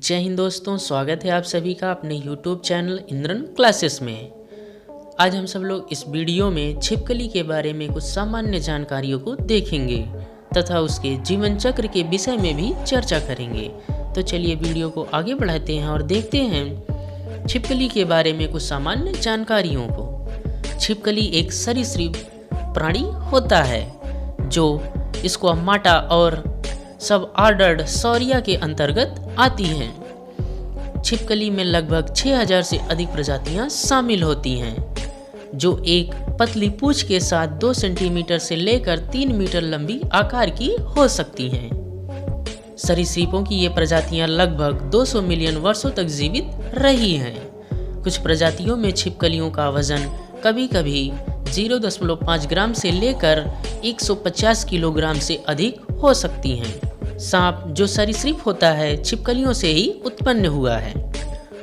जय हिंद दोस्तों, स्वागत है आप सभी का अपने YouTube चैनल इंद्रन क्लासेस में। आज हम सब लोग इस वीडियो में छिपकली के बारे में कुछ सामान्य जानकारियों को देखेंगे तथा उसके जीवन चक्र के विषय में भी चर्चा करेंगे। तो चलिए वीडियो को आगे बढ़ाते हैं और देखते हैं छिपकली के बारे में कुछ सामान्य जानकारियों को। छिपकली एक सरीसृप प्राणी होता है जो स्क्वामाटा और सब ऑर्डर्ड सौरिया के अंतर्गत आती हैं। छिपकली में लगभग 6000 से अधिक प्रजातियां शामिल होती हैं जो एक पतली पूंछ के साथ 2 सेंटीमीटर से लेकर 3 मीटर लंबी आकार की हो सकती हैं। सरीसृपों की ये प्रजातियां लगभग 200 मिलियन वर्षों तक जीवित रही हैं। कुछ प्रजातियों में छिपकलियों का वजन कभी कभी 0.5 ग्राम से लेकर 150 किलोग्राम से अधिक हो सकती हैं। सांप जो सरीसृप होता है छिपकलियों से ही उत्पन्न हुआ है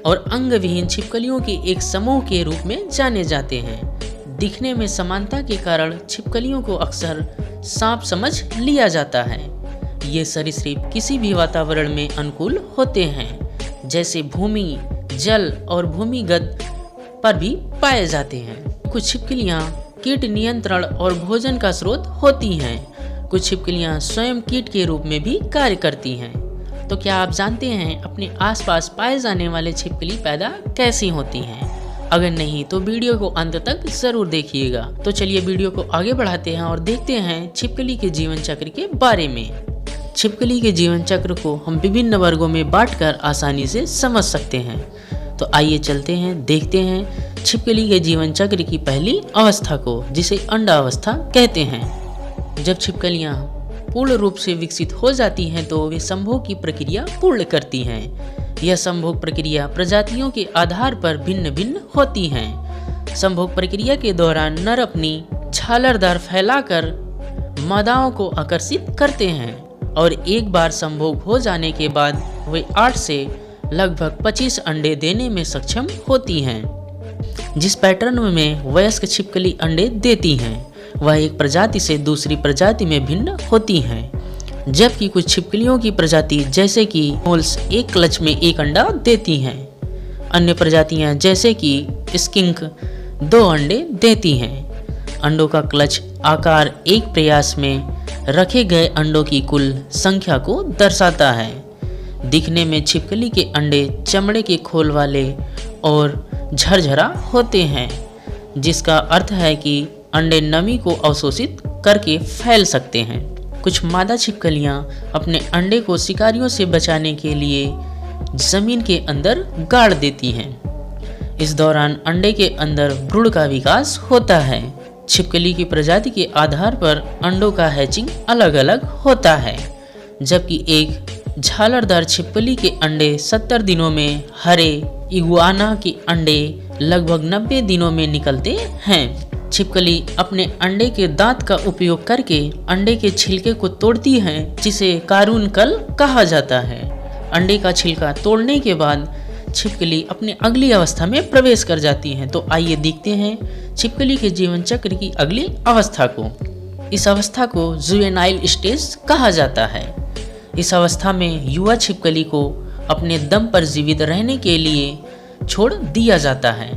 और अंग विहीन छिपकलियों के एक समूह के रूप में जाने जाते हैं। दिखने में समानता के कारण छिपकलियों को अक्सर सांप समझ लिया जाता है। ये सरीसृप किसी भी वातावरण में अनुकूल होते हैं, जैसे भूमि, जल और भूमिगत पर भी पाए जाते हैं। कुछ छिपकलियां कीट नियंत्रण और भोजन का स्रोत होती हैं। कुछ छिपकलियां स्वयं कीट के रूप में भी कार्य करती हैं। तो क्या आप जानते हैं अपने आसपास पाए जाने वाले छिपकली पैदा कैसी होती हैं? अगर नहीं तो वीडियो को अंत तक जरूर देखिएगा। तो चलिए वीडियो को आगे बढ़ाते हैं और देखते हैं छिपकली के जीवन चक्र के बारे में। छिपकली के जीवन चक्र को हम विभिन्न वर्गों में बांटकर आसानी से समझ सकते हैं। तो आइए चलते हैं, देखते हैं छिपकली के जीवन चक्र की पहली अवस्था को, जिसे अंडा अवस्था कहते हैं। जब छिपकलियां पूर्ण रूप से विकसित हो जाती हैं तो वे संभोग की प्रक्रिया पूर्ण करती हैं। यह संभोग प्रक्रिया प्रजातियों के आधार पर भिन्न भिन्न होती हैं। संभोग प्रक्रिया के दौरान नर अपनी झालरदार फैलाकर मादाओं को आकर्षित करते हैं और एक बार संभोग हो जाने के बाद वे 8 से लगभग 25 अंडे देने में सक्षम होती हैं। जिस पैटर्न में वयस्क छिपकली अंडे देती हैं वह एक प्रजाति से दूसरी प्रजाति में भिन्न होती हैं, जबकि कुछ छिपकलियों की प्रजाति जैसे कि मोल्स एक क्लच में 1 अंडा देती हैं। अन्य प्रजातियां जैसे कि स्किंक 2 अंडे देती हैं। अंडों का क्लच आकार एक प्रयास में रखे गए अंडों की कुल संख्या को दर्शाता है। दिखने में छिपकली के अंडे चमड़े के खोल वाले और झरझरा होते हैं, जिसका अर्थ है कि अंडे नमी को अवशोषित करके फैल सकते हैं। कुछ मादा छिपकलियां अपने अंडे को शिकारियों से बचाने के लिए जमीन के अंदर गाड़ देती हैं। इस दौरान अंडे के अंदर भ्रूण का विकास होता है। छिपकली की प्रजाति के आधार पर अंडों का हैचिंग अलग अलग होता है, जबकि एक झालरदार छिपकली के अंडे 70 दिनों में, हरे इगुआना के अंडे लगभग 90 दिनों में निकलते हैं। छिपकली अपने अंडे के दांत का उपयोग करके अंडे के छिलके को तोड़ती है, जिसे कारुनकल कहा जाता है। अंडे का छिलका तोड़ने के बाद छिपकली अपनी अगली अवस्था में प्रवेश कर जाती है। तो आइए देखते हैं छिपकली के जीवन चक्र की अगली अवस्था को। इस अवस्था को जुवेनाइल स्टेज कहा जाता है। इस अवस्था में युवा छिपकली को अपने दम पर जीवित रहने के लिए छोड़ दिया जाता है।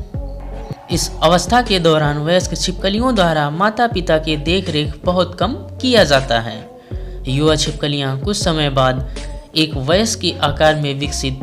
इस अवस्था के दौरान वयस्क छिपकलियों द्वारा माता पिता के देखरेख बहुत कम किया जाता है। युवा छिपकलियां कुछ समय बाद एक वयस्क के आकार में विकसित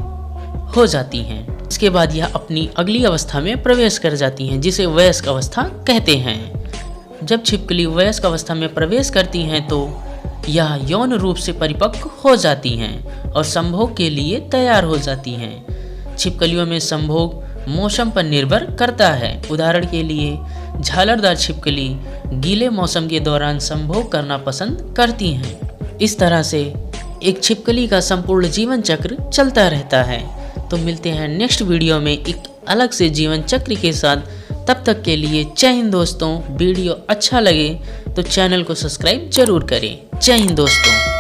हो जाती हैं। इसके बाद यह अपनी अगली अवस्था में प्रवेश कर जाती हैं, जिसे वयस्क अवस्था कहते हैं। जब छिपकली वयस्क अवस्था में प्रवेश करती हैं तो यह यौन रूप से परिपक्व हो जाती हैं और संभोग के लिए तैयार हो जाती हैं। छिपकलियों में संभोग मौसम पर निर्भर करता है। उदाहरण के लिए झालरदार छिपकली गीले मौसम के दौरान संभोग करना पसंद करती हैं। इस तरह से एक छिपकली का संपूर्ण जीवन चक्र चलता रहता है। तो मिलते हैं नेक्स्ट वीडियो में एक अलग से जीवन चक्र के साथ। तब तक के लिए जय हिंद दोस्तों। वीडियो अच्छा लगे तो चैनल को सब्सक्राइब जरूर करें। जय हिंद दोस्तों।